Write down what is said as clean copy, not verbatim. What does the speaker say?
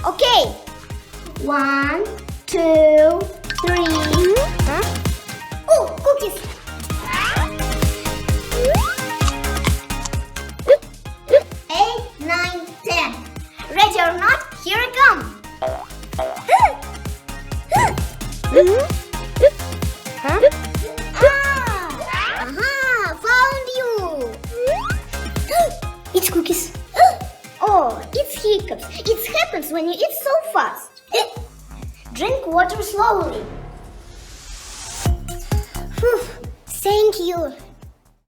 Okay. 1, 2, 3. Oh, cookies. 8, 9, 10. Ready or not? Here I come. Found you. It's cookies. Oh, it's hiccups. It happens when you eat so fast. Drink water slowly. Thank you.